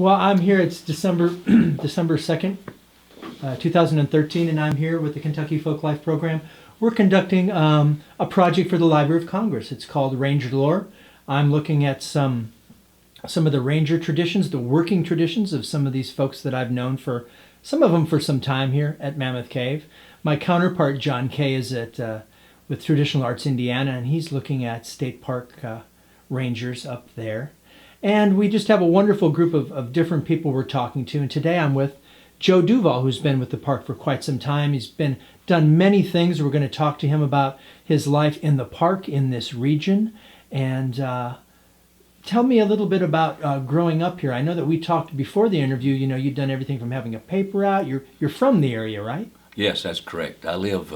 Well, I'm here. It's December December 2nd, 2013, and I'm here with the Kentucky Folklife program. We're conducting a project for the Library of Congress. It's called Ranger Lore. I'm looking at some of the ranger traditions, the working traditions of some of these folks that I've known for some of them for some time here at Mammoth Cave. My counterpart John Kay is at with Traditional Arts Indiana, and he's looking at state park rangers up there. And we just have a wonderful group of different people we're talking to. And today I'm with Joe Duvall, who's been with the park for quite some time. He's done many things. We're going to talk to him about his life in the park in this region. And tell me a little bit about growing up here. I know that we talked before the interview. You know, you've done everything from having a paper out. You're from the area, right? Yes, that's correct. I live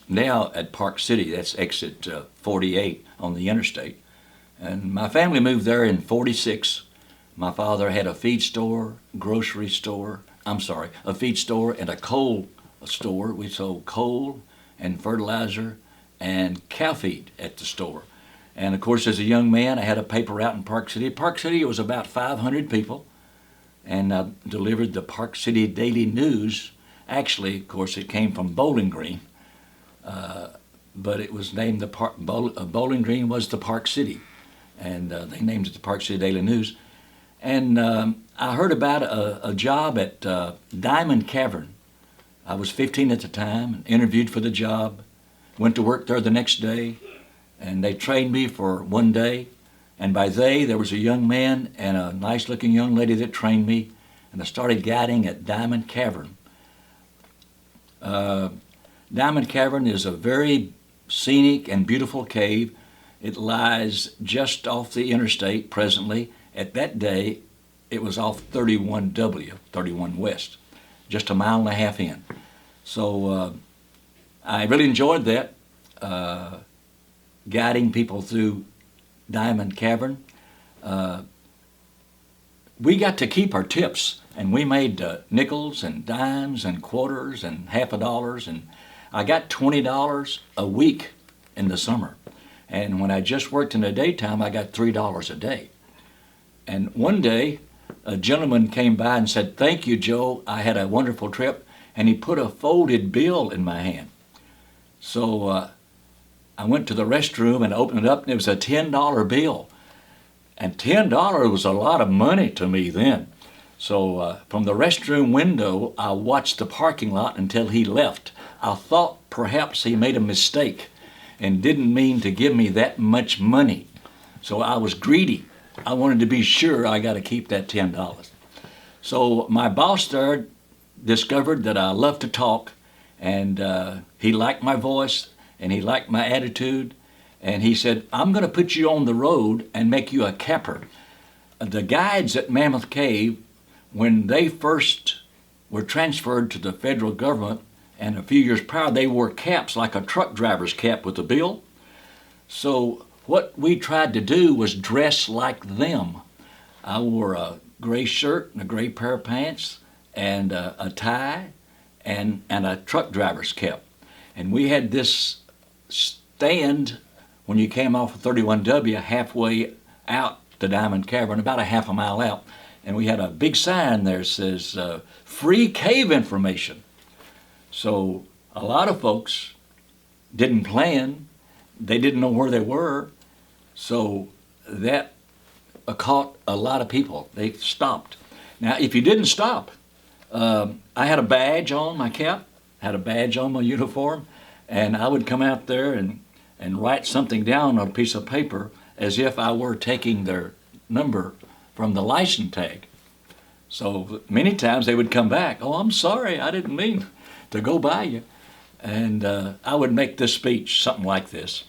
now at Park City. That's exit 48 on the interstate. And my family moved there in '46. My father had a feed store, a feed store and a coal store. We sold coal and fertilizer and cow feed at the store. And of course, as a young man, I had a paper out in Park City. Park City, it was about 500 people, and I delivered the Park City Daily News. Actually, of course, it came from Bowling Green, but it was named Bowling Green was the Park City. And they named it the Park City Daily News. And I heard about a job at Diamond Cavern. I was 15 at the time, and interviewed for the job, went to work there the next day, and they trained me for one day. And by they, there was a young man and a nice-looking young lady that trained me, and I started guiding at Diamond Cavern. Diamond Cavern is a very scenic and beautiful cave. It lies just off the interstate presently. At that day, it was off 31W, 31 West, just a mile and a half in. So I really enjoyed that, guiding people through Diamond Cavern. We got to keep our tips, and we made nickels and dimes and quarters and $50, and I got $20 a week in the summer. And when I just worked in the daytime, I got $3 a day. And one day, a gentleman came by and said, "Thank you, Joe. I had a wonderful trip." And he put a folded bill in my hand. So I went to the restroom and opened it up, and it was a $10 bill. And $10 was a lot of money to me then. So from the restroom window, I watched the parking lot until he left. I thought perhaps he made a mistake and didn't mean to give me that much money. So I was greedy. I wanted to be sure I got to keep that $10. So my boss there discovered that I love to talk, and he liked my voice, and he liked my attitude, and he said, "I'm going to put you on the road and make you a capper." The guides at Mammoth Cave, when they first were transferred to the federal government, and a few years prior, they wore caps like a truck driver's cap with a bill. So what we tried to do was dress like them. I wore a gray shirt and a gray pair of pants and a tie and a truck driver's cap. And we had this stand when you came off of 31W halfway out the Diamond Cavern, about a half a mile out. And we had a big sign there that says, "Free cave information." So a lot of folks didn't plan. They didn't know where they were. So that caught a lot of people. They stopped. Now, if you didn't stop, I had a badge on my cap, had a badge on my uniform, and I would come out there and write something down on a piece of paper as if I were taking their number from the license tag. So many times they would come back, "Oh, I'm sorry, I didn't mean to go by you." And I would make this speech, something like this.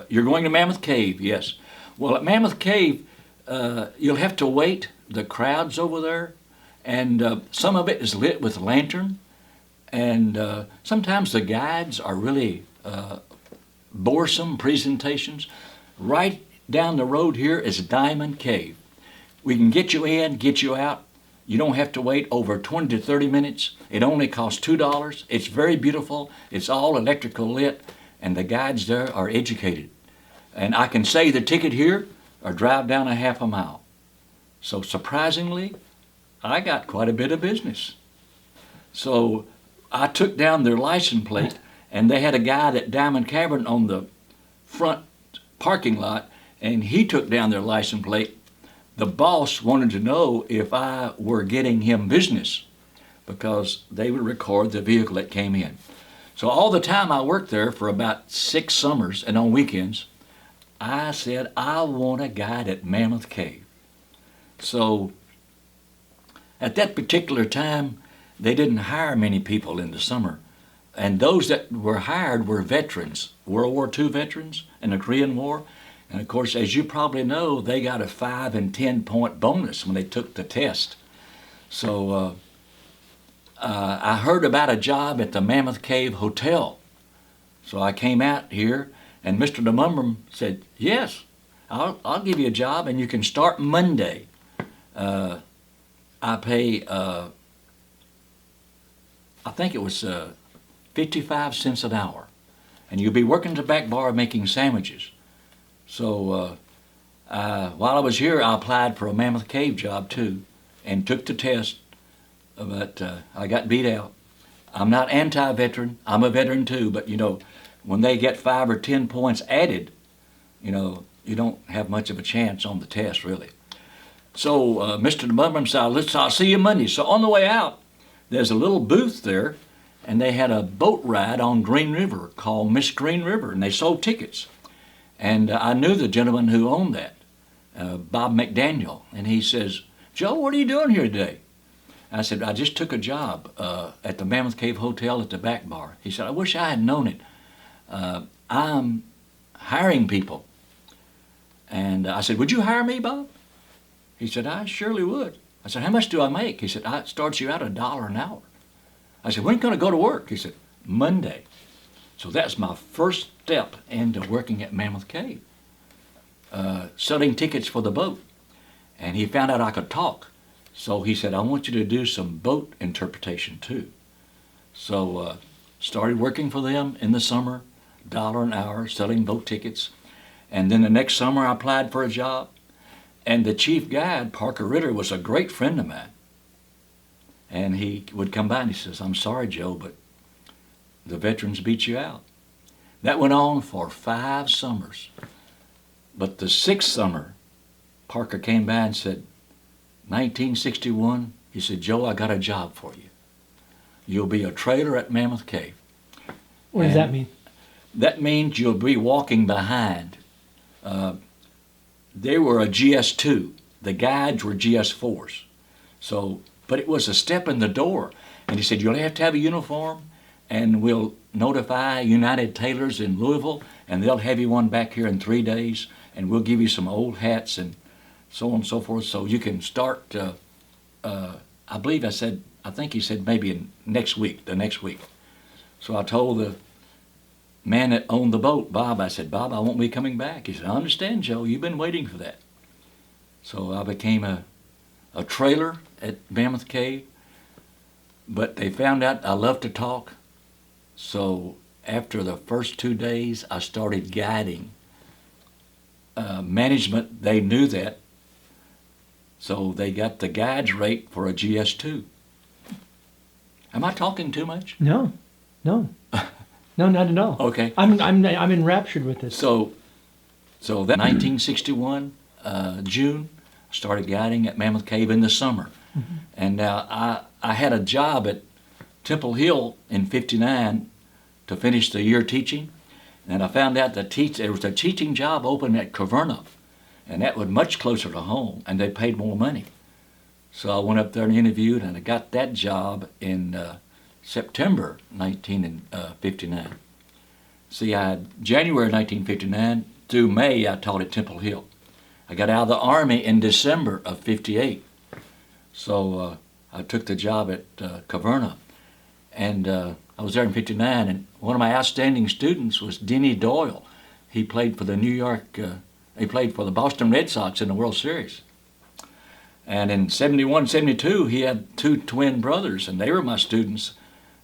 "You're going to Mammoth Cave?" "Yes." "Well, at Mammoth Cave, you'll have to wait. The crowd's over there, and some of it is lit with lantern, and sometimes the guides are really boresome presentations. Right down the road here is Diamond Cave. We can get you in, get you out. You don't have to wait over 20 to 30 minutes. It only costs $2. It's very beautiful. It's all electrical lit, and the guides there are educated. And I can say the ticket here or drive down a half a mile. So surprisingly, I got quite a bit of business. So I took down their license plate, and they had a guy at Diamond Cavern on the front parking lot, and he took down their license plate. The boss wanted to know if I were getting him business because they would record the vehicle that came in. So all the time I worked there for about 6 summers and on weekends, I said, I want a guide at Mammoth Cave. So at that particular time, they didn't hire many people in the summer. And those that were hired were veterans, World War II veterans and the Korean War. And of course, as you probably know, they got a 5 and 10 point bonus when they took the test. So I heard about a job at the Mammoth Cave Hotel. So I came out here, and Mr. DeMumrum said, yes, I'll give you a job, and you can start Monday. I pay, I think it was 55 cents an hour. And you'll be working at the back bar making sandwiches. So while I was here, I applied for a Mammoth Cave job too, and took the test, but I got beat out. I'm not anti-veteran. I'm a veteran too, but you know, when they get 5 or 10 points added, you know, you don't have much of a chance on the test really. So Mr. DeMumrum said, I'll see you Monday. So on the way out, there's a little booth there, and they had a boat ride on Green River called Miss Green River, and they sold tickets. And I knew the gentleman who owned that, Bob McDaniel, and he says, Joe, what are you doing here today? I said, I just took a job at the Mammoth Cave Hotel at the back bar. He said, I wish I had known it. I'm hiring people. And I said, would you hire me, Bob? He said, I surely would. I said, how much do I make? He said, it starts you out $1 an hour. I said, when are you going to go to work? He said, Monday. So that's my first step into working at Mammoth Cave, selling tickets for the boat. And he found out I could talk. So he said, I want you to do some boat interpretation too. So started working for them in the summer, $1 an hour, selling boat tickets. And then the next summer I applied for a job. And the chief guide, Parker Ritter, was a great friend of mine. And he would come by and he says, I'm sorry, Joe, but the veterans beat you out. That went on for 5 summers. But the 6th summer, Parker came by and said, 1961, he said, Joe, I got a job for you. You'll be a trailer at Mammoth Cave. What does that mean? That means you'll be walking behind. They were a GS2. The guides were GS4s. So, but it was a step in the door. And he said, you'll have to have a uniform, and we'll notify United Tailors in Louisville, and they'll have you one back here in 3 days, and we'll give you some old hats and so on and so forth, so you can start, I think he said maybe the next week. So I told the man that owned the boat, Bob, I said, Bob, I won't be coming back. He said, I understand, Joe, you've been waiting for that. So I became a trailer at Mammoth Cave, but they found out I love to talk. So after the first 2 days, I started guiding. Management, they knew that. So they got the guide's rate for a GS2. Am I talking too much? No, no, not at all. Okay. I'm enraptured with this. So that 1961 June, I started guiding at Mammoth Cave in the summer, and now I had a job at Temple Hill in '59 to finish the year teaching, and I found out there was a teaching job open at Caverna. And that was much closer to home, and they paid more money. So I went up there and interviewed, and I got that job in September 1959. See, January 1959 through May, I taught at Temple Hill. I got out of the Army in December of '58. So I took the job at Caverna. And I was there in '59, and one of my outstanding students was Denny Doyle. He played for the he played for the Boston Red Sox in the World Series. And in '71, '72, he had 2 twin brothers, and they were my students.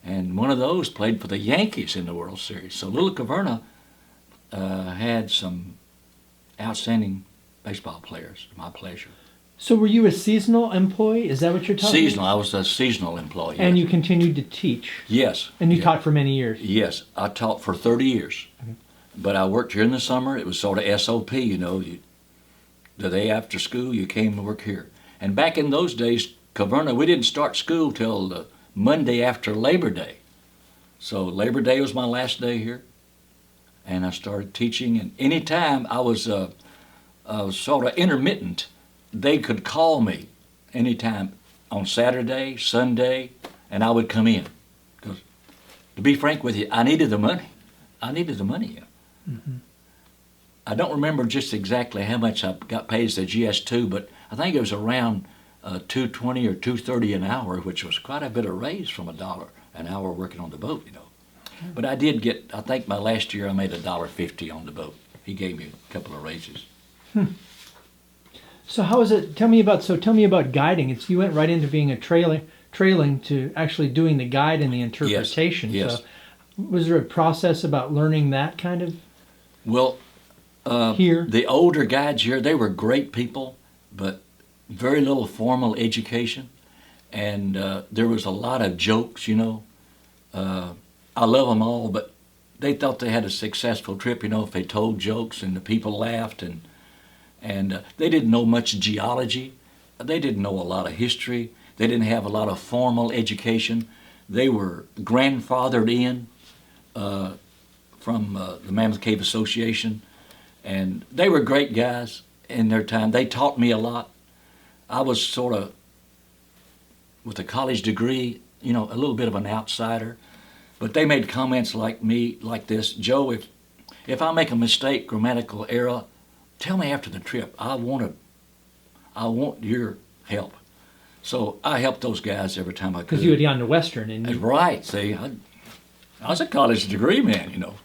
And one of those played for the Yankees in the World Series. So Little Caverna had some outstanding baseball players, to my pleasure. So were you a seasonal employee? Is that what you're talking Seasonal. I was a seasonal employee. And yes. you continued to teach? Yes. And you yeah. taught for many years? Yes, I taught for 30 years. Okay. But I worked here in the summer. It was sort of SOP, you know. The day after school, you came to work here. And back in those days, Caverna, we didn't start school till the Monday after Labor Day. So Labor Day was my last day here. And I started teaching. And any time I was sort of intermittent, they could call me anytime on Saturday, Sunday, and I would come in. Because, to be frank with you, I needed the money. I needed the money. Mm-hmm. I don't remember just exactly how much I got paid as a GS2, but I think it was around $2.20 or $2.30 an hour, which was quite a bit of raise from $1 an hour working on the boat, you know. Okay. But I did get, I think my last year I made $1.50 on the boat. He gave me a couple of raises. So how is it? Tell me about guiding. You went right into being a trailing to actually doing the guide and the interpretation. Yes. So was there a process about learning that kind of Well, here? the older guides here, they were great people, but very little formal education. And there was a lot of jokes, you know. I love them all, but they thought they had a successful trip, you know, if they told jokes and the people laughed. And they didn't know much geology. They didn't know a lot of history. They didn't have a lot of formal education. They were grandfathered in from the Mammoth Cave Association. And they were great guys in their time. They taught me a lot. I was sort of, with a college degree, you know, a little bit of an outsider. But they made comments like this, Joe, if I make a mistake, grammatical error, tell me after the trip. I want your help. So I helped those guys every time I could. Because you had gone to Western, and That's right. See, I was a college degree man, you know.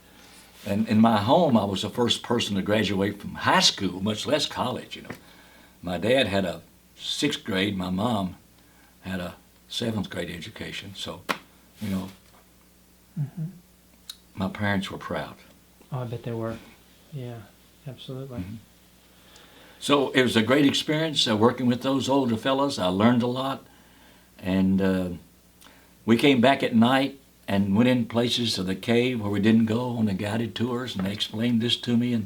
And in my home, I was the first person to graduate from high school, much less college, you know. My dad had a 6th grade. My mom had a 7th grade education. So, you know, my parents were proud. Oh, I bet they were. Yeah, absolutely. Mm-hmm. So it was a great experience working with those older fellows. I learned a lot. And we came back at night and went in places of the cave where we didn't go on the guided tours. And they explained this to me.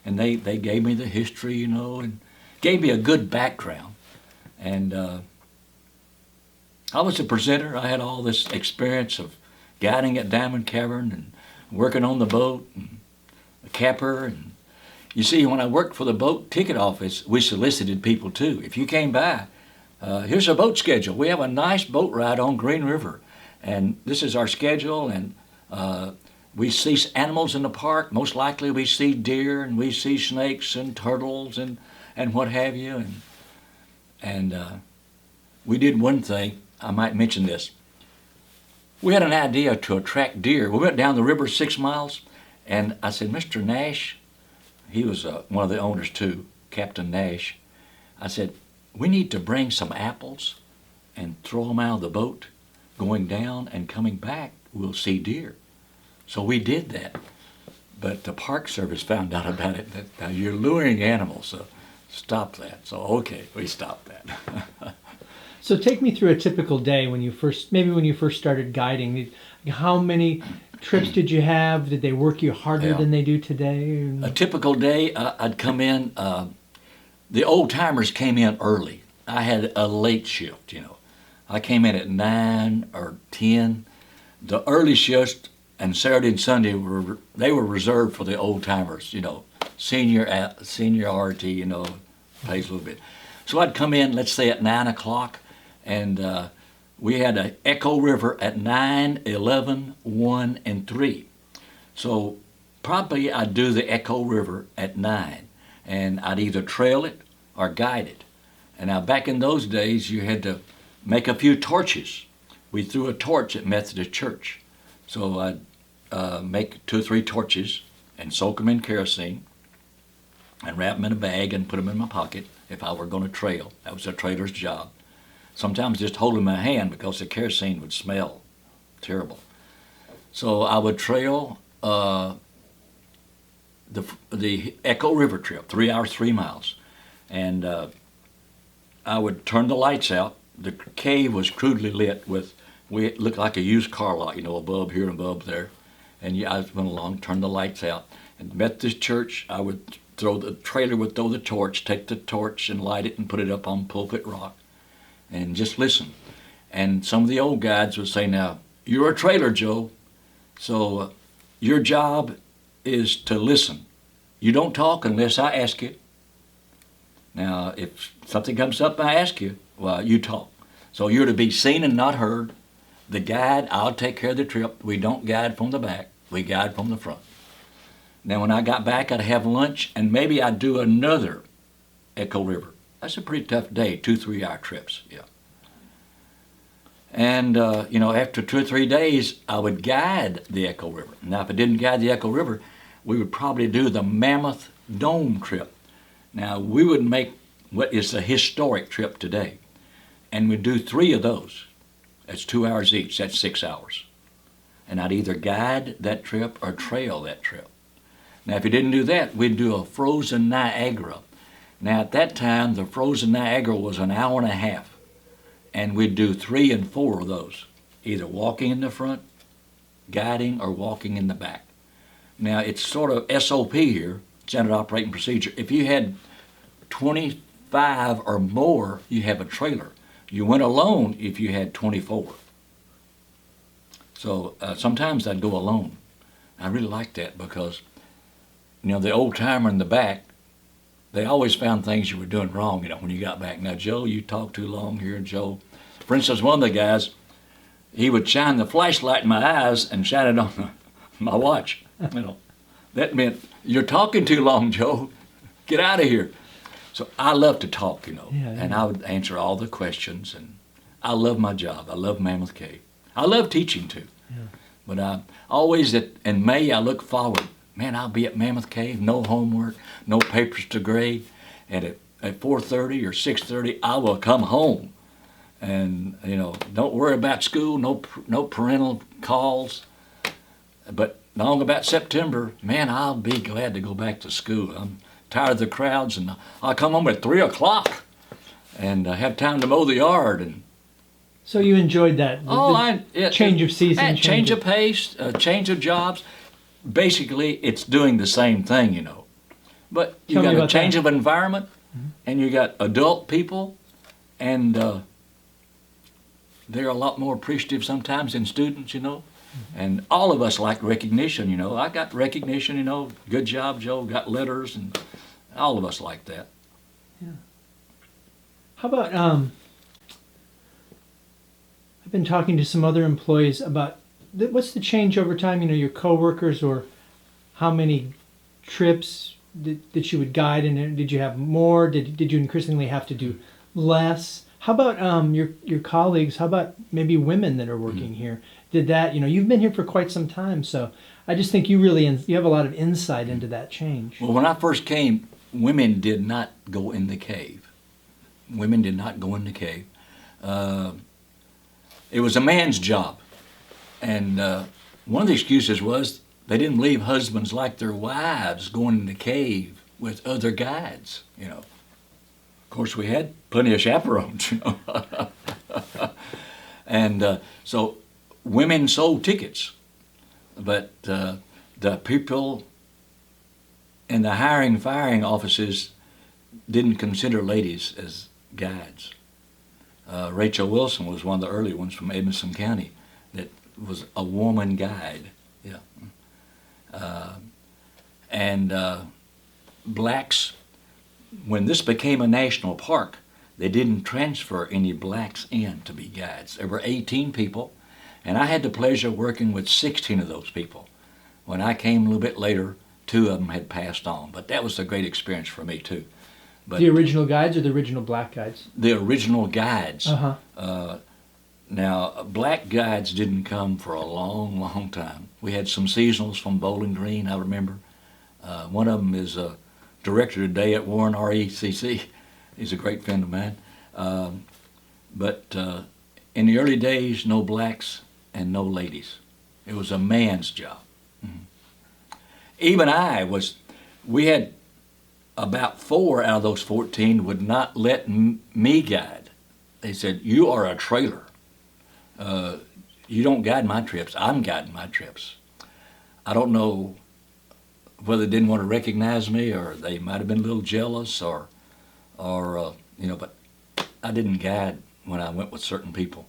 And they gave me the history, you know, and gave me a good background. And I was a presenter. I had all this experience of guiding at Diamond Cavern and working on the boat and a capper. And you see, when I worked for the boat ticket office, we solicited people too. If you came by, here's our boat schedule. We have a nice boat ride on Green River, and this is our schedule. And we see animals in the park. Most likely we see deer, and we see snakes and turtles and what have you. And we did one thing. I might mention this. We had an idea to attract deer. We went down the river 6 miles, and I said, Mr. Nash, he was one of the owners too, Captain Nash. I said, we need to bring some apples and throw them out of the boat. Going down and coming back, we'll see deer. So we did that. But the Park Service found out about it, that you're luring animals, so stop that. So okay, we stopped that. So take me through a typical day when you first started guiding. How many trips did you have? Did they work you harder than they do today? A typical day, I'd come in, the old timers came in early. I had a late shift, you know. I came in at 9 or 10. The early shift and Saturday and Sunday were reserved for the old timers, you know, seniority, you know, pays a little bit. So I'd come in, let's say at 9 o'clock, and we had an Echo River at 9, 11, 1, and 3. So probably I'd do the Echo River at 9, and I'd either trail it or guide it. And now back in those days, you had to make a few torches. We threw a torch at Methodist Church. So I'd make 2 or 3 torches and soak them in kerosene and wrap them in a bag and put them in my pocket if I were going to trail. That was a trailer's job. Sometimes just hold them in my hand because the kerosene would smell terrible. So I would trail the Echo River trip, 3 hours, 3 miles. And I would turn the lights out. The cave was crudely lit with, it looked like a used car lot, a bulb here and a bulb there. And I went along, turned the lights out, and met this church. I would throw the torch, take the torch and light it and put it up on Pulpit Rock and just listen. And some of the old guides would say, now, you're a trailer, Joe, so your job is to listen. You don't talk unless I ask you. Now, if something comes up and I ask you, well, you talk. So you're to be seen and not heard. The guide, I'll take care of the trip. We don't guide from the back. We guide from the front. Now, when I got back, I'd have lunch, and maybe I'd do another Echo River. That's a pretty tough day, 2-3 hour trips, yeah. And, after 2 or 3 days, I would guide the Echo River. Now, if I didn't guide the Echo River, we would probably do the Mammoth Dome trip. Now, we would make what is a historic trip today, and we'd do 3 of those. That's 2 hours each, that's 6 hours. And I'd either guide that trip or trail that trip. Now, if you didn't do that, we'd do a frozen Niagara. Now, at that time, the frozen Niagara was an hour and a half. And we'd do 3 and 4 of those, either walking in the front, guiding, or walking in the back. Now, it's sort of SOP here, standard operating procedure. If you had 25 or more, you have a trailer. You went alone if you had 24. So sometimes I'd go alone. I really liked that because, the old timer in the back, they always found things you were doing wrong, when you got back. Now, Joe, you talked too long here, Joe. For instance, one of the guys, he would shine the flashlight in my eyes and shine it on my watch. That meant, you're talking too long, Joe. Get out of here. So I love to talk, and I would answer all the questions. And I love my job. I love Mammoth Cave. I love teaching too. Yeah. But always in May, I look forward. Man, I'll be at Mammoth Cave, no homework, no papers to grade. And at 4:30 or 6:30, I will come home. And, don't worry about school, no parental calls. But long about September, man, I'll be glad to go back to school. I'm tired of the crowds, and I'll come home at 3 o'clock and have time to mow the yard. And so you enjoyed that? Change of season? Change of pace, change of jobs. Basically, it's doing the same thing, But you got a change of environment, and you got adult people, and they're a lot more appreciative sometimes than students, And all of us like recognition, I got recognition, good job, Joe, got letters, and all of us like that. Yeah. How about, I've been talking to some other employees about, what's the change over time, your coworkers, or how many trips that you would guide, and did you have more? Did you increasingly have to do less? How about your colleagues? How about maybe women that are working here? Did that, you've been here for quite some time, so I just think you have a lot of insight into that change. Well, when I first came, women did not go in the cave. Women did not go in the cave. It was a man's job. And one of the excuses was they didn't believe husbands like their wives going in the cave with other guides, Of course, we had plenty of chaperones, And so women sold tickets, but the people in the hiring and firing offices didn't consider ladies as guides. Rachel Wilson was one of the early ones from Edmonson County that was a woman guide, yeah. And blacks, when this became a national park, they didn't transfer any blacks in to be guides. There were 18 people, and I had the pleasure of working with 16 of those people. When I came a little bit later, 2 of them had passed on, but that was a great experience for me too. But the original guides or the original black guides? The original guides. Uh-huh. Now, black guides didn't come for a long, long time. We had some seasonals from Bowling Green, I remember. One of them is a director today at Warren RECC. He's a great friend of mine. But in the early days, no blacks and no ladies. It was a man's job. Mm-hmm. Even we had about 4 out of those 14 would not let me guide. They said, "You are a trailer. You don't guide my trips. I'm guiding my trips." I don't know whether they didn't want to recognize me, or they might have been a little jealous, or but I didn't guide when I went with certain people.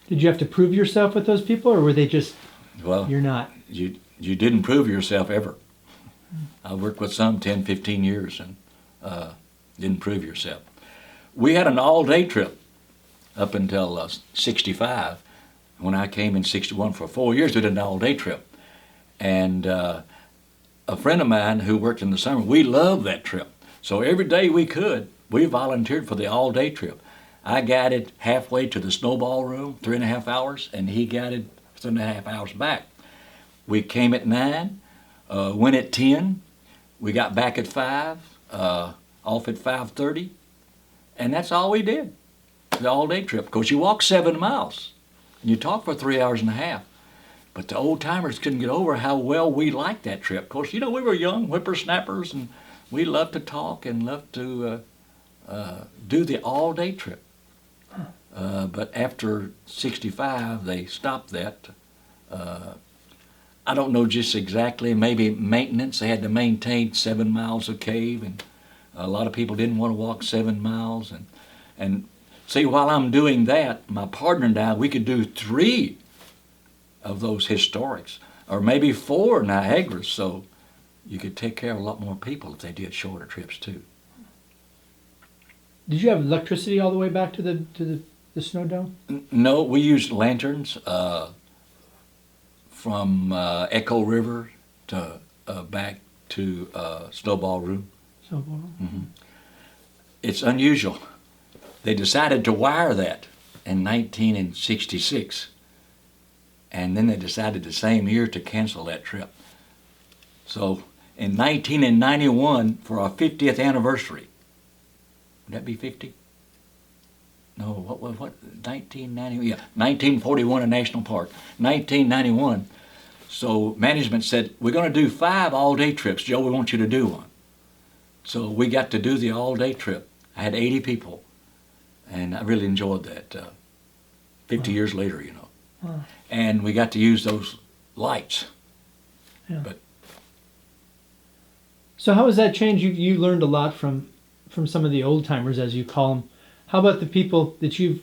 Did you have to prove yourself with those people, or were they just, Well, you're not? you didn't prove yourself ever. I worked with some 10, 15 years and didn't prove yourself. We had an all-day trip up until 65. When I came in 61 for 4 years, we did an all-day trip. And a friend of mine who worked in the summer, we loved that trip. So every day we could, we volunteered for the all-day trip. I guided halfway to the snowball room, 3.5 hours, and he guided 3.5 hours back. We came at 9, went at 10, we got back at 5, off at 5:30, and that's all we did, the all-day trip. Because you walk 7 miles, and you talk for 3.5 hours. But the old-timers couldn't get over how well we liked that trip. Of course, we were young whippersnappers, and we loved to talk and loved to do the all-day trip. But after 65, they stopped that. I don't know just exactly, maybe maintenance. They had to maintain 7 miles of cave, and a lot of people didn't want to walk 7 miles. And see, while I'm doing that, my partner and I, we could do 3 of those historics, or maybe 4 Niagaras, so you could take care of a lot more people if they did shorter trips too. Did you have electricity all the way back to the snow dome? No, we used lanterns from Echo River to back to Snowball Room. Snowball. Mm-hmm. It's unusual. They decided to wire that in 1966, and then they decided the same year to cancel that trip. So in 1991, for our 50th anniversary, would that be 50? No, what 1990? Yeah, 1941 in National Park. 1991. So management said, "We're going to do 5 all-day trips. Joe, we want you to do one." So we got to do the all-day trip. I had 80 people, and I really enjoyed that. 50 years later, Wow. and we got to use those lights. Yeah. But So how has that changed? You learned a lot from some of the old timers, as you call them. How about the people that you've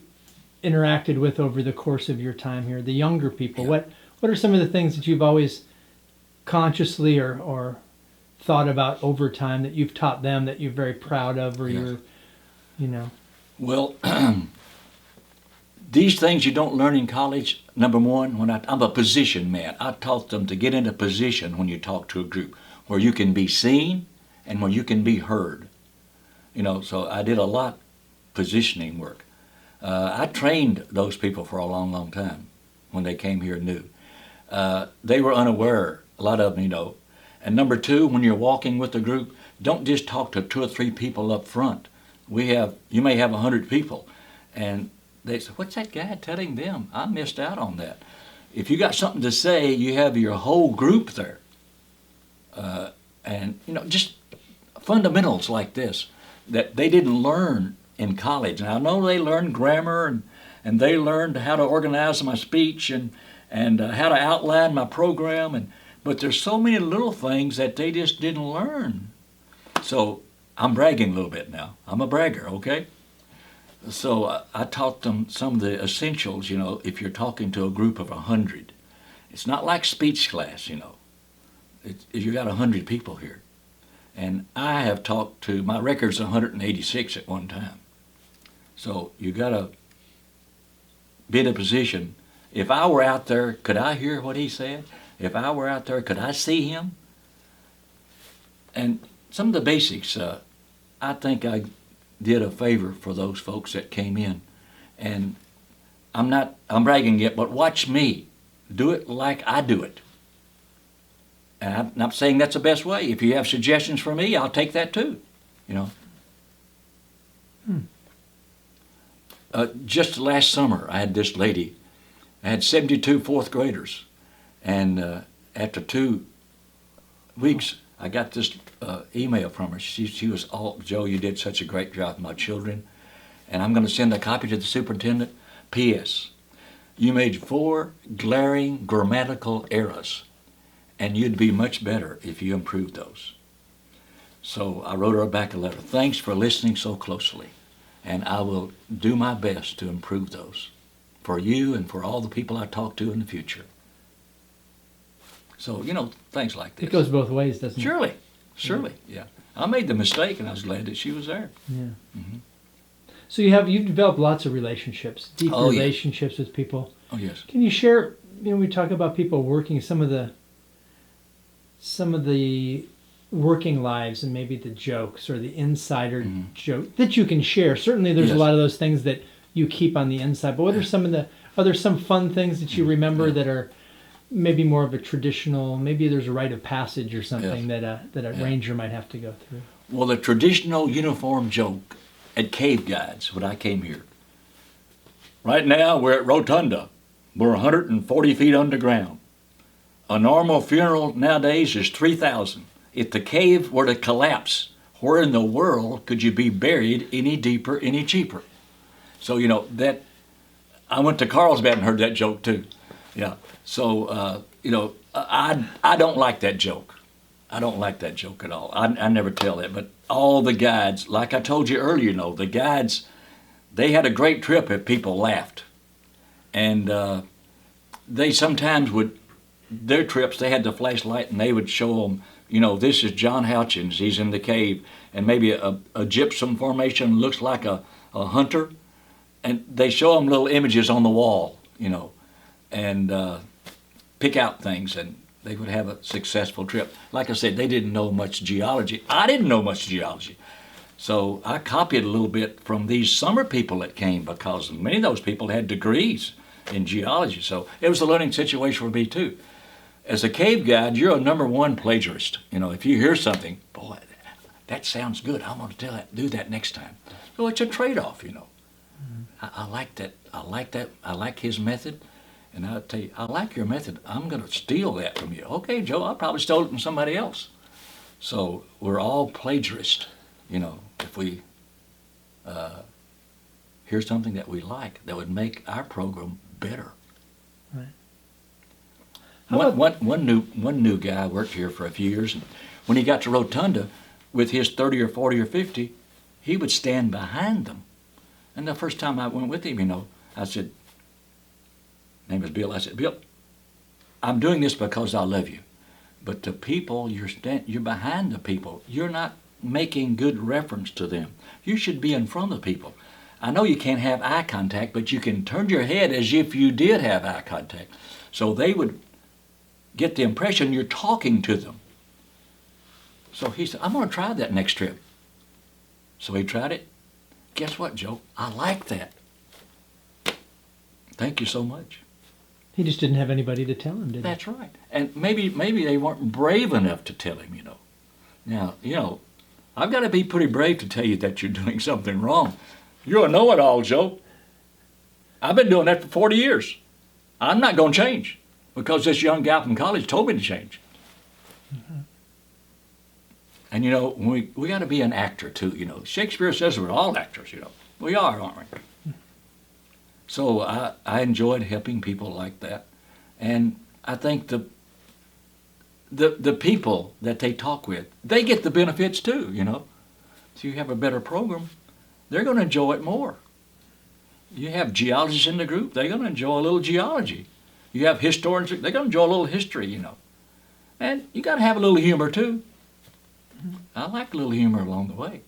interacted with over the course of your time here, the younger people? Yeah. What are some of the things that you've always consciously or thought about over time that you've taught them that you're very proud of, or Yes. you're, Well, these things you don't learn in college. Number one, I'm a position man. I taught them to get into position when you talk to a group, where you can be seen and where you can be heard. So I did a lot positioning work. I trained those people for a long, long time when they came here new. They were unaware, a lot of them, And number 2, when you're walking with a group, don't just talk to 2 or 3 people up front. You may have 100 people, and they say, "What's that guy telling them? I missed out on that." If you got something to say, you have your whole group there. And just fundamentals like this that they didn't learn in college. And I know they learned grammar, and they learned how to organize my speech and how to outline my program, but there's so many little things that they just didn't learn. So I'm bragging a little bit now. I'm a bragger, okay? So I taught them some of the essentials, if you're talking to a group of 100. It's not like speech class, You got 100 people here. And I have talked to, my record's 186 at one time. So you got to be in a position. If I were out there, could I hear what he said? If I were out there, could I see him? And some of the basics, I think I did a favor for those folks that came in. And I'm bragging yet, but watch me do it like I do it. And I'm not saying that's the best way. If you have suggestions for me, I'll take that too, Just last summer, I had this lady. I had 72 fourth graders. And after 2 weeks, I got this email from her. She was all, Joe, you did such a great job with my children, and I'm going to send a copy to the superintendent. P.S. You made 4 glaring grammatical errors, and you'd be much better if you improved those. So I wrote her back a letter. Thanks for listening so closely, and I will do my best to improve those for you and for all the people I talk to in the future. So, things like this. It goes both ways, doesn't it? Surely, yeah. I made the mistake, and I was glad that she was there. Yeah. Mm-hmm. So you've developed lots of relationships, deep relationships yeah. with people. Oh, yes. Can you share, we talk about people working, some of the working lives and maybe the jokes or the insider joke that you can share. Certainly there's a lot of those things that you keep on the inside, but what are there some fun things that you remember that are maybe more of a traditional, maybe there's a rite of passage or something that a ranger might have to go through? Well, the traditional uniform joke at Cave Guides when I came here. Right now we're at Rotunda. We're 140 feet underground. A normal funeral nowadays is 3,000. If the cave were to collapse, where in the world could you be buried any deeper, any cheaper? So, that, I went to Carlsbad and heard that joke too. Yeah. So, I don't like that joke. I don't like that joke at all. I never tell that. But all the guides, like I told you earlier, the guides, they had a great trip if people laughed. And they sometimes would, their trips, they had the flashlight and they would show them, this is John Houchins, he's in the cave. And maybe a gypsum formation looks like a hunter. And they show them little images on the wall, and pick out things, and they would have a successful trip. Like I said, they didn't know much geology. I didn't know much geology. So I copied a little bit from these summer people that came, because many of those people had degrees in geology. So it was a learning situation for me too. As a cave guide, you're a #1 plagiarist. If you hear something, boy, that sounds good, I want to do that next time. So it's a trade-off, I like that. I like his method. And I'll tell you, I like your method. I'm going to steal that from you. Okay, Joe, I probably stole it from somebody else. So we're all plagiarists. If we hear something that we like, that would make our program better. Right. One new guy worked here for a few years, and when he got to Rotunda with his 30 or 40 or 50, he would stand behind them. And the first time I went with him, I said, name is Bill. I said, Bill, I'm doing this because I love you. But the people, you're behind the people. You're not making good reference to them. You should be in front of the people. I know you can't have eye contact, but you can turn your head as if you did have eye contact. So they would get the impression you're talking to them. So he said, I'm going to try that next trip. So he tried it. Guess what, Joe? I like that. Thank you so much. He just didn't have anybody to tell him, did he? That's right. And maybe they weren't brave enough to tell him, Now, I've got to be pretty brave to tell you that you're doing something wrong. You're a know-it-all, Joe. I've been doing that for 40 years. I'm not going to change because this young guy from college told me to change. Mm-hmm. And, we got to be an actor, too, Shakespeare says we're all actors, We are, aren't we? So I enjoyed helping people like that. And I think the people that they talk with, they get the benefits too, So you have a better program, they're going to enjoy it more. You have geologists in the group, they're going to enjoy a little geology. You have historians, they're going to enjoy a little history, And you got to have a little humor too. I like a little humor along the way.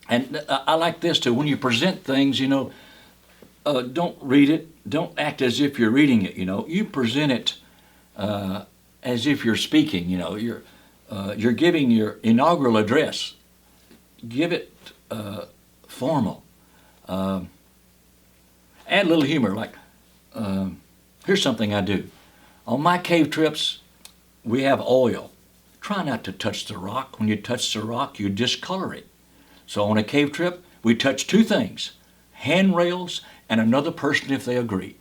And I like this too. When you present things, don't read it. Don't act as if you're reading it. You present it as if you're speaking. You're giving your inaugural address. Give it formal. Add a little humor. Like, here's something I do. On my cave trips, we have oil. Try not to touch the rock. When you touch the rock, you discolor it. So on a cave trip, we touch 2 things, handrails and another person if they agree.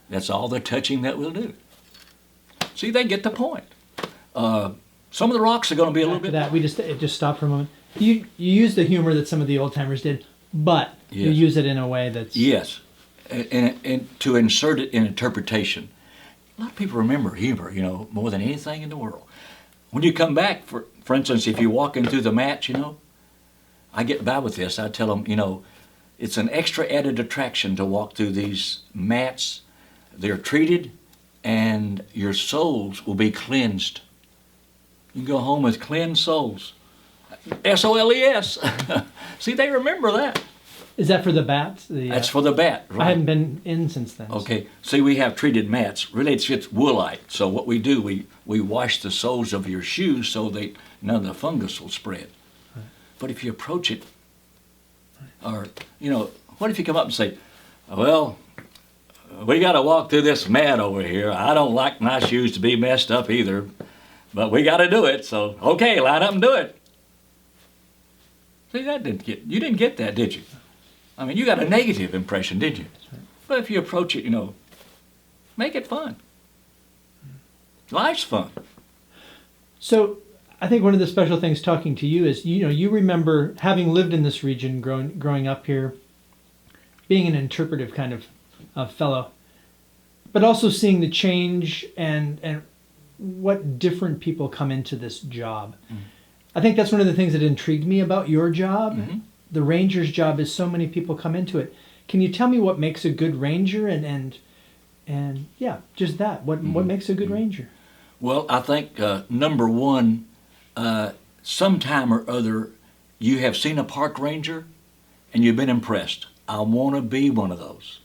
That's all the touching that we'll do. See, they get the point. Some of the rocks are going to be a little After bit. that, it just stopped for a moment. You use the humor that some of the old timers did, but you Yes. use it in a way that's Yes, and to insert it in interpretation. A lot of people remember humor, more than anything in the world. When you come back, for instance, if you're walking through the mats, I get by with this. I tell them, it's an extra added attraction to walk through these mats. They're treated, and your souls will be cleansed. You can go home with cleansed souls. SOLES. See, they remember that. Is that for the bats? That's for the bat, right? I haven't been in since then. Okay, see, we have treated mats. Really, it's woolite. So what we do, we wash the soles of your shoes so that none of the fungus will spread. Right. But if you approach it, or, what if you come up and say, well, we got to walk through this mat over here. I don't like my shoes to be messed up either, but we got to do it. So, okay, line up and do it. See, you didn't get that, did you? I mean, you got a negative impression, did you? Right. But if you approach it, make it fun. Life's fun. So I think one of the special things talking to you is, you remember having lived in this region, growing up here, being an interpretive kind of fellow, but also seeing the change and what different people come into this job. Mm. I think that's one of the things that intrigued me about your job. Mm-hmm. The ranger's job is so many people come into it. Can you tell me what makes a good ranger and yeah, just that. What makes a good ranger? Well, I think number one, sometime or other, you have seen a park ranger and you've been impressed. I want to be one of those.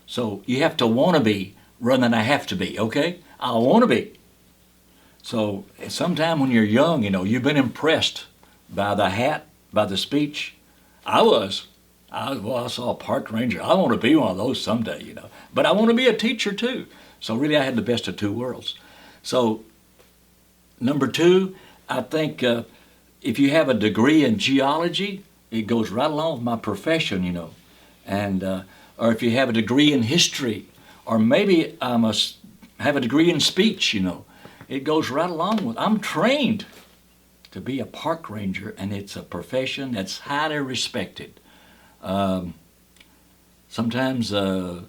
So you have to want to be rather than I have to be, okay? I want to be. So sometime when you're young, you've been impressed by the hat, by the speech. I saw a park ranger. I want to be one of those someday, But I want to be a teacher too. So really I had the best of two worlds. So number two, I think if you have a degree in geology, it goes right along with my profession, And or if you have a degree in history, or maybe I must have a degree in speech, It goes right along with, I'm trained to be a park ranger, and it's a profession that's highly respected. Sometimes I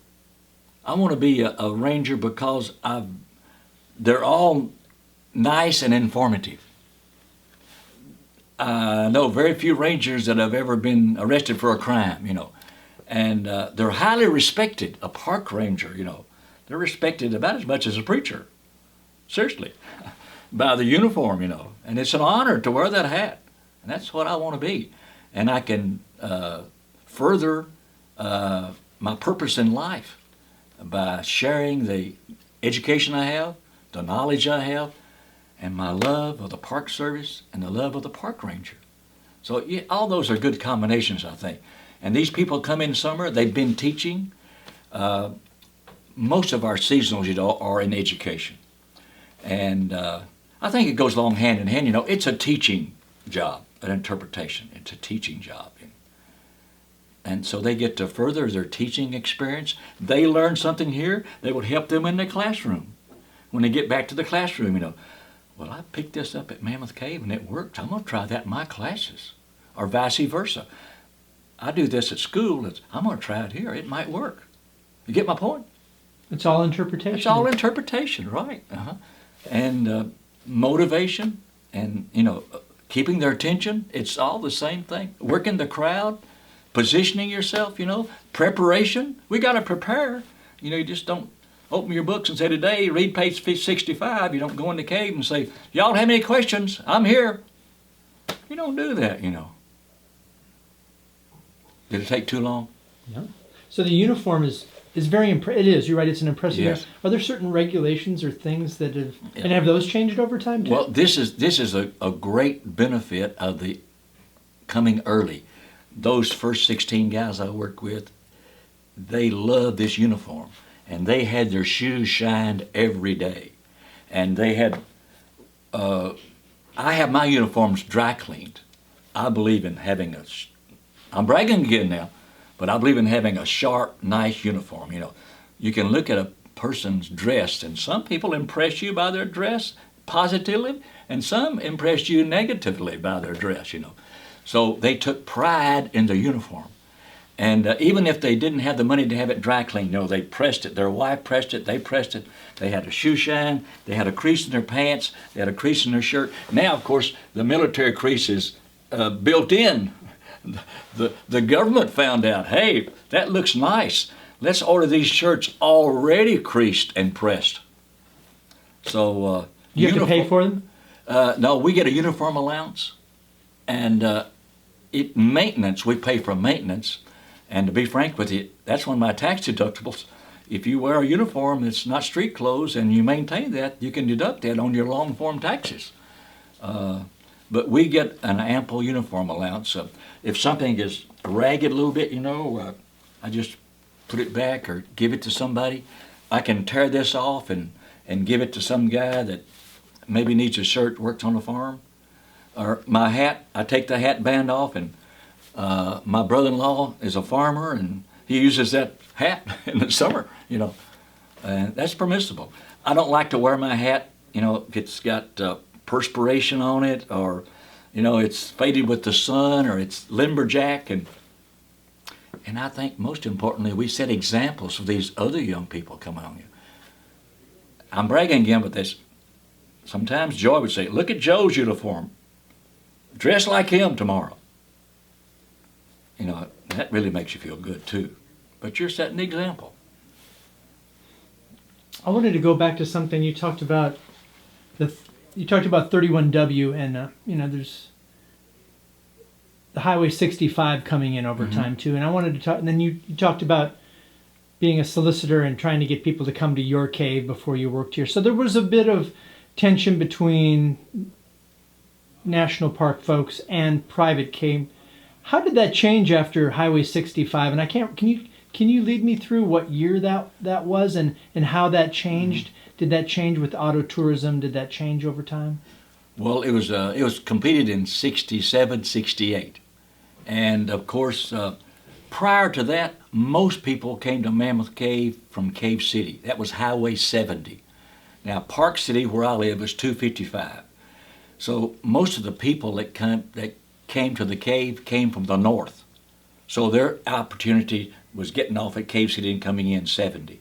want to be a ranger because they're all nice and informative. I know very few rangers that have ever been arrested for a crime, and they're highly respected. A park ranger, they're respected about as much as a preacher. Seriously. By the uniform, and it's an honor to wear that hat, and that's what I want to be. And I can further my purpose in life by sharing the education I have, the knowledge I have, and my love of the Park Service and the love of the park ranger. So yeah, all those are good combinations, I think. And these people come in summer, they've been teaching. Most of our seasonals, are in education. And I think it goes along hand in hand. It's a teaching job, an interpretation. It's a teaching job. And so they get to further their teaching experience. They learn something here that will help them in the classroom. When they get back to the classroom, well, I picked this up at Mammoth Cave and it worked. I'm going to try that in my classes, or vice versa. I do this at school. I'm going to try it here. It might work. You get my point? It's all interpretation. It's all interpretation, right? Uh-huh. And motivation and, keeping their attention. It's all the same thing. Working the crowd, positioning yourself, preparation. We got to prepare. You just don't open your books and say, today, read page 65. You don't go in the cave and say, y'all have any questions? I'm here. You don't do that, Did it take too long? Yeah. So the uniform is very it is. You're right. It's an impressive. Yes. Are there certain regulations or things that have those changed over time too? Well, this is a great benefit of the coming early. Those first 16 guys I worked with, they loved this uniform, and they had their shoes shined every day, and they had. I have my uniforms dry cleaned. I believe in having I'm bragging again now, but I believe in having a sharp, nice uniform. You can look at a person's dress, and some people impress you by their dress, positively, and some impressed you negatively by their dress, So they took pride in their uniform. And even if they didn't have the money to have it dry cleaned, they pressed it. Their wife pressed it, they pressed it. They had a shoe shine, they had a crease in their pants, they had a crease in their shirt. Now, of course, the military crease is built in. The government found out, hey, that looks nice. Let's order these shirts already creased and pressed. So you have to pay for them? No, we get a uniform allowance, and maintenance, we pay for maintenance. And to be frank with you, that's one of my tax deductibles. If you wear a uniform that's not street clothes and you maintain that, you can deduct that on your long form taxes. But we get an ample uniform allowance. If something is ragged a little bit, I just put it back or give it to somebody. I can tear this off and give it to some guy that maybe needs a shirt, works on the farm. Or my hat, I take the hat band off, and my brother-in-law is a farmer, and he uses that hat in the summer, and that's permissible. I don't like to wear my hat, if it's got perspiration on it, or, it's faded with the sun, or it's lumberjack, and I think most importantly, we set examples for these other young people coming on. I'm bragging again, but this. Sometimes Joy would say, look at Joe's uniform. Dress like him tomorrow. That really makes you feel good too. But you're setting the example. I wanted to go back to something you talked about. You talked about 31W, and there's the Highway 65 coming in over time too. And I wanted to talk. And then you talked about being a solicitor and trying to get people to come to your cave before you worked here. So there was a bit of tension between national park folks and private cave. How did that change after Highway 65? And can you lead me through what year that was and how that changed? Did that change with auto tourism? Did that change over time? Well, it was completed in 67, 68. And of course, prior to that, most people came to Mammoth Cave from Cave City. That was Highway 70. Now, Park City, where I live, is 255. So most of the people that came to the cave came from the north. So their opportunity was getting off at Cave City and coming in 70.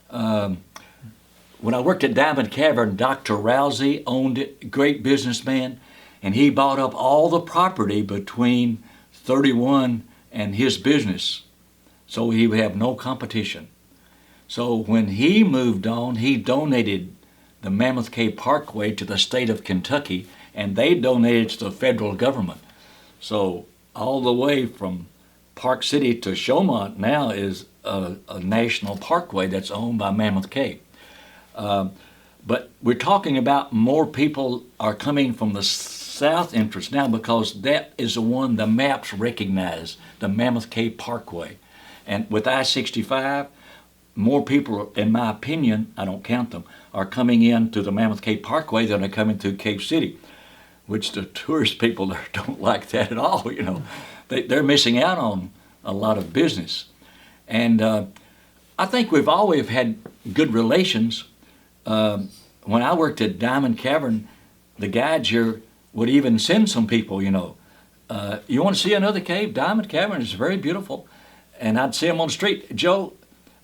When I worked at Diamond Cavern, Dr. Rousey owned it, great businessman, and he bought up all the property between 31 and his business, so he would have no competition. So when he moved on, he donated the Mammoth Cave Parkway to the state of Kentucky, and they donated to the federal government. So all the way from Park City to Chaumont now is a national parkway that's owned by Mammoth Cave. But we're talking about more people are coming from the south entrance now because that is the one the maps recognize, the Mammoth Cave Parkway. And with I-65, more people, in my opinion, I don't count them, are coming in to the Mammoth Cave Parkway than are coming through Cave City, which the tourist people there don't like that at all, They're missing out on a lot of business. And I think we've always had good relations. When I worked at Diamond Cavern, the guides here would even send some people, you want to see another cave? Diamond Cavern is very beautiful. And I'd see them on the street. Joe,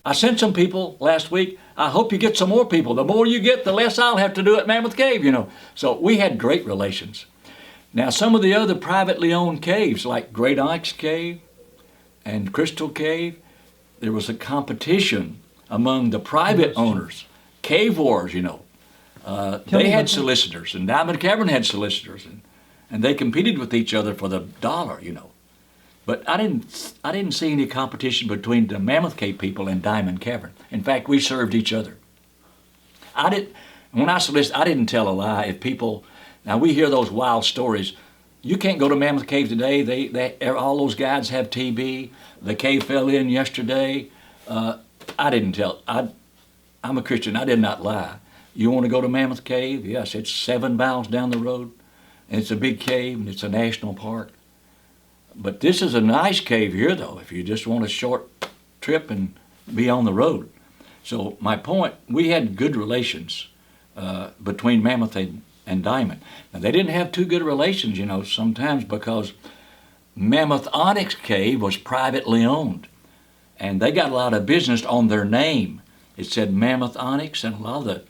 I sent some people last week. I hope you get some more people. The more you get, the less I'll have to do at Mammoth Cave, So we had great relations. Now, some of the other privately owned caves, like Great Onyx Cave and Crystal Cave, there was a competition among the private owners. Cave wars, They had solicitors, and Diamond Cavern had solicitors, and they competed with each other for the dollar, But I didn't see any competition between the Mammoth Cave people and Diamond Cavern. In fact, we served each other. When I solicited, I didn't tell a lie. If people, now we hear those wild stories. You can't go to Mammoth Cave today. All those guides have TB. The cave fell in yesterday. I didn't tell. I'm a Christian. I did not lie. You want to go to Mammoth Cave? Yes, it's 7 miles down the road, and it's a big cave, and it's a national park. But this is a nice cave here, though, if you just want a short trip and be on the road. So my point, we had good relations between Mammoth and Diamond. Now, they didn't have too good relations, you know, sometimes because Mammoth Onyx Cave was privately owned, and they got a lot of business on their name. It said Mammoth Onyx, and a lot of the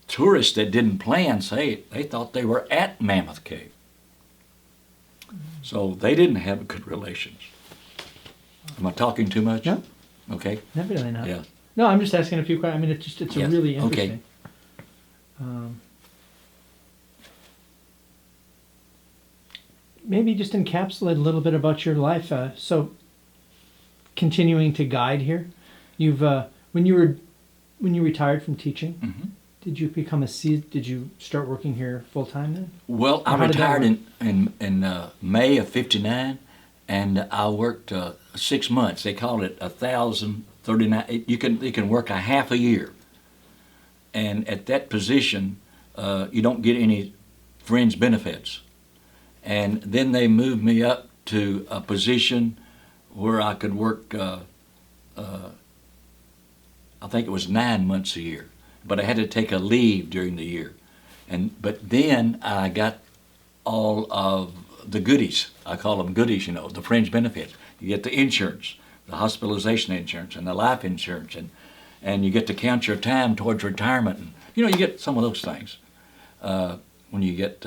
tourists that didn't plan say they thought they were at Mammoth Cave. So they didn't have good relations. Am I talking too much? No. Okay. No, really not. Yeah. No, I'm just asking a few questions. I mean, it's Yeah. a really Okay. interesting. Maybe just encapsulate a little bit about your life. So, continuing to guide here, you've when you retired from teaching, Mhm. did you did you start working here full time then? Well, I How did that retired in May of '59, and I worked 6 months. They called it 1,039. You can work a half a year, and at that position, you don't get any fringe benefits. And then they moved me up to a position where I could work. I think it was 9 months a year, but I had to take a leave during the year. But then I got all of the goodies. I call them goodies, you know, the fringe benefits. You get the insurance, the hospitalization insurance, and the life insurance, and you get to count your time towards retirement. And, you know, you get some of those things when you get.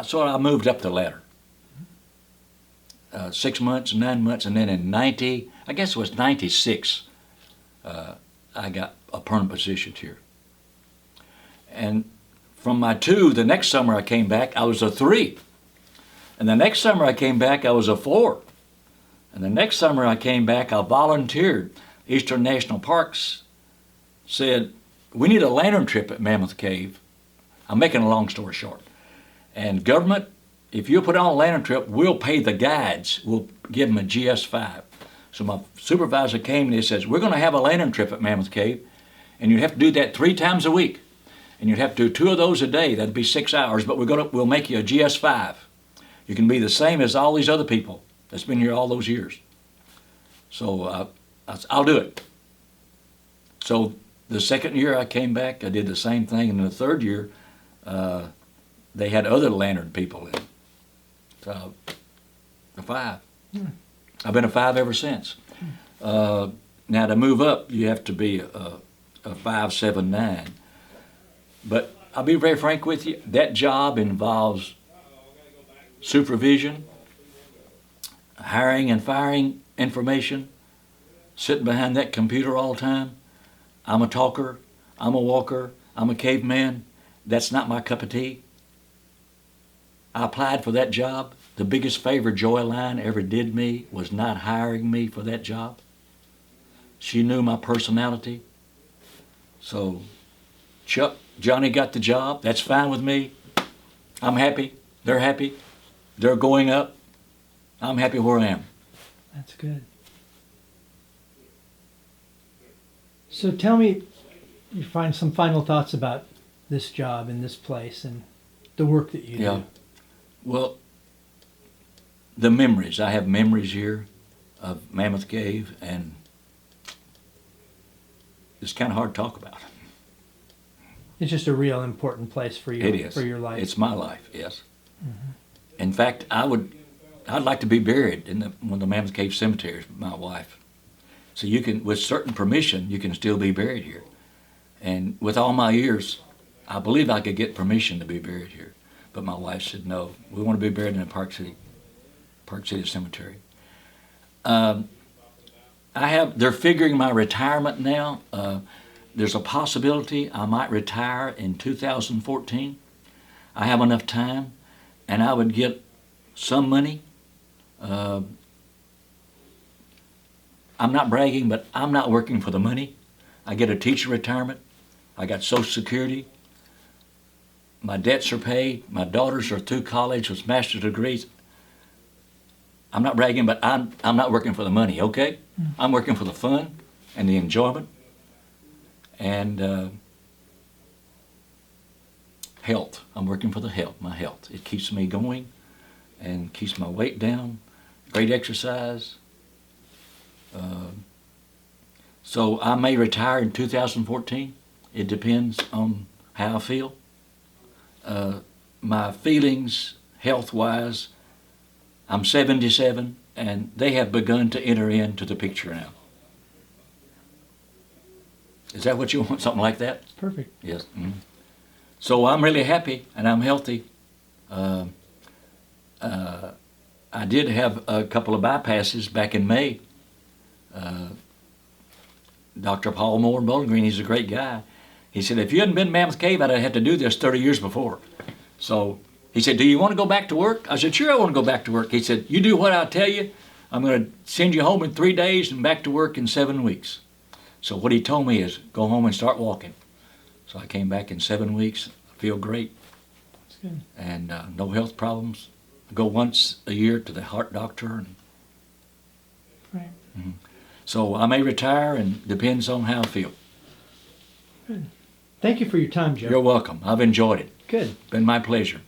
So I moved up the ladder. 6 months, 9 months, and then in I guess it was 96, I got a permanent position here. And from my 2, the next summer I came back, I was a 3. And the next summer I came back, I was a 4. And the next summer I came back, I volunteered. Eastern National Parks said, we need a lantern trip at Mammoth Cave. I'm making a long story short. And government, if you put on a lantern trip, we'll pay the guides. We'll give them a GS5. So my supervisor came and he says, we're going to have a lantern trip at Mammoth Cave, and you'd have to do that 3 times a week. And you'd have to do 2 of those a day. That'd be 6 hours, but we'll make you a GS5. You can be the same as all these other people that's been here all those years. So I'll do it. So the second year I came back, I did the same thing. And the third year, they had other lantern people in. So a 5. I've been a 5 ever since. Now to move up, you have to be a 5, 7, 9. But I'll be very frank with you, that job involves supervision, hiring and firing information, sitting behind that computer all the time. I'm a talker, I'm a walker, I'm a caveman. That's not my cup of tea. I applied for that job. The biggest favor Joyline ever did me was not hiring me for that job. She knew my personality. So Johnny got the job. That's fine with me. I'm happy. They're happy. They're going up. I'm happy where I am. That's good. So tell me, you find some final thoughts about this job and this place and the work that you do. Well, the memories. I have memories here of Mammoth Cave, and it's kind of hard to talk about. It's just a real important place for you. It is. For your life. It's my life, yes. In fact, I'd like to be buried in one of the Mammoth Cave cemeteries with my wife. So you can, with certain permission, you can still be buried here. And with all my years, I believe I could get permission to be buried here. But my wife said, no, we want to be buried in a Park City Cemetery. They're figuring my retirement now. There's a possibility I might retire in 2014. I have enough time, and I would get some money. I'm not bragging, but I'm not working for the money. I get a teacher retirement. I got Social Security. My debts are paid. My daughters are through college with master's degrees. I'm not bragging, but I'm not working for the money, okay? I'm working for the fun and the enjoyment and health. I'm working for the health, my health. It keeps me going and keeps my weight down. Great exercise. So I may retire in 2014. It depends on how I feel. My feelings, health-wise, I'm 77, and they have begun to enter into the picture now. Is that what you want? Something like that? Perfect. Yes. So I'm really happy, and I'm healthy. I did have a couple of bypasses back in May. Dr. Paul Moore in Bowling Green, he's a great guy. He said, if you hadn't been to Mammoth Cave, I'd have had to do this 30 years before. So he said, do you want to go back to work? I said, sure, I want to go back to work. He said, you do what I tell you. I'm going to send you home in 3 days and back to work in 7 weeks. So what he told me is, go home and start walking. So I came back in 7 weeks. I feel great. That's good. And no health problems. I go once a year to the heart doctor. And, Right. So I may retire, and depends on how I feel. Good. Thank you for your time, Joe. You're welcome. I've enjoyed it. Good. Been my pleasure.